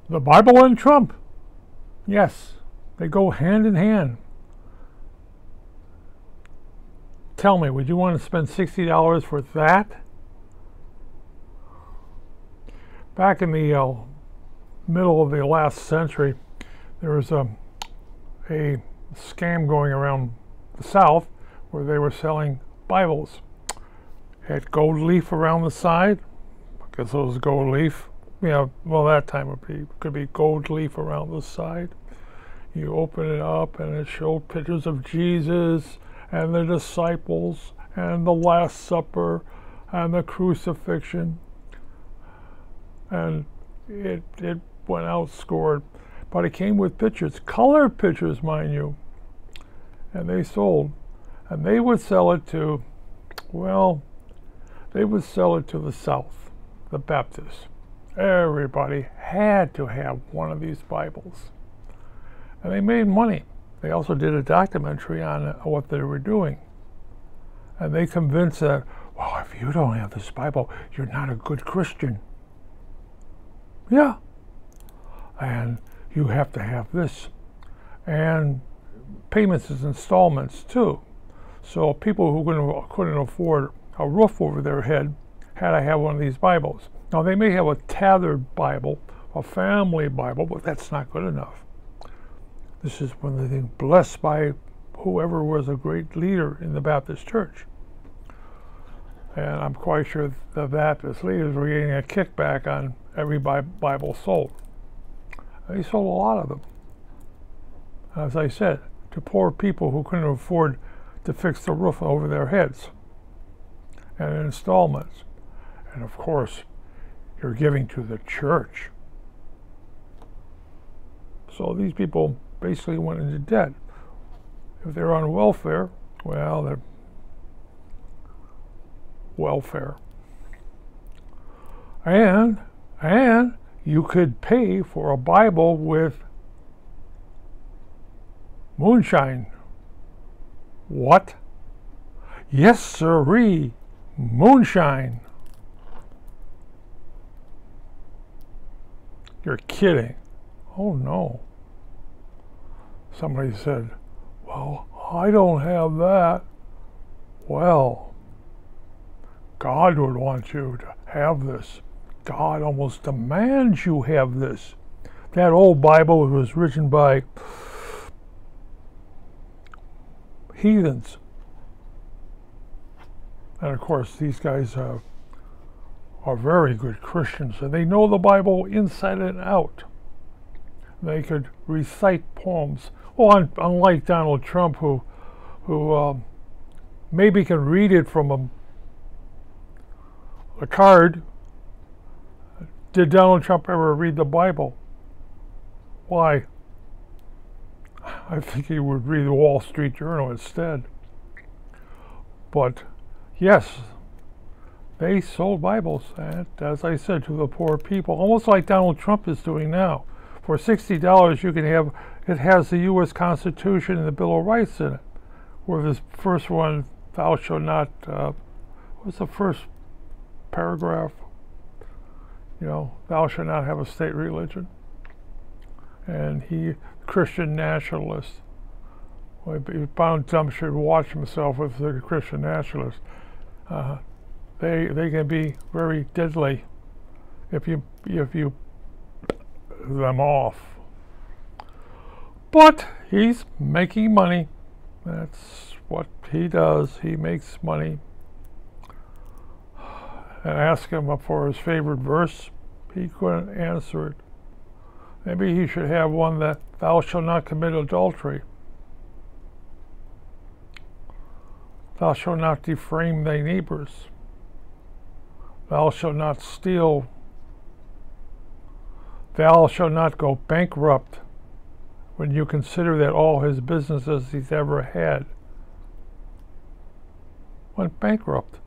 The Bible and Trump. Yes, they go hand in hand. Tell me, would you want to spend $60 for that? Back in the middle of the last century, there was a scam going around the South where they were selling Bibles. Had gold leaf around the side. I guess it was gold leaf. Yeah, well, that time it could be gold leaf around the side. You open it up and it showed pictures of Jesus and the disciples and the Last Supper and the crucifixion. And it went out scored. But it came with pictures, color pictures, mind you. And they sold. And they would sell it to, well, they would sell it to the South, the Baptists. Everybody had to have one of these Bibles. And they made money. They also did a documentary on what they were doing. And they convinced that, well, if you don't have this Bible, you're not a good Christian. Yeah. And you have to have this. And payments as installments too. So people who couldn't afford a roof over their head had to have one of these Bibles. Now they may have a tethered Bible, a family Bible, but that's not good enough. This is one of the things blessed by whoever was a great leader in the Baptist church. And I'm quite sure the Baptist leaders were getting a kickback on every Bible sold. And they sold a lot of them. As I said, to poor people who couldn't afford to fix the roof over their heads. And installments. And of course, you're giving to the church. So these people basically went into debt. If they're on welfare, well, they're welfare. And you could pay for a Bible with moonshine. What? Yes, sirree, moonshine. You're kidding. Oh no. Somebody said, well, I don't have that. Well, God would want you to have this. God almost demands you have this. That old Bible was written by heathens. And of course, these guys are very good Christians, and they know the Bible inside and out. They could recite poems. Well, unlike Donald Trump, who maybe can read it from a card. Did Donald Trump ever read the Bible? Why? I think he would read the Wall Street Journal instead. But yes, they sold Bibles, and as I said, to the poor people, almost like Donald Trump is doing now. For $60, you can have, it has the U.S. Constitution and the Bill of Rights in it. Where this first one, thou shalt not, what's the first paragraph? You know, thou shalt not have a state religion. And he, Christian nationalist, well, bound dumb should watch himself with the Christian nationalists. They can be very deadly if you them off. But he's making money. That's what he does. He makes money. And ask him for his favorite verse. He couldn't answer it. Maybe he should have one that thou shalt not commit adultery. Thou shalt not defame thy neighbors. Thou shalt not steal. Thou shalt not go bankrupt when you consider that all his businesses he's ever had went bankrupt.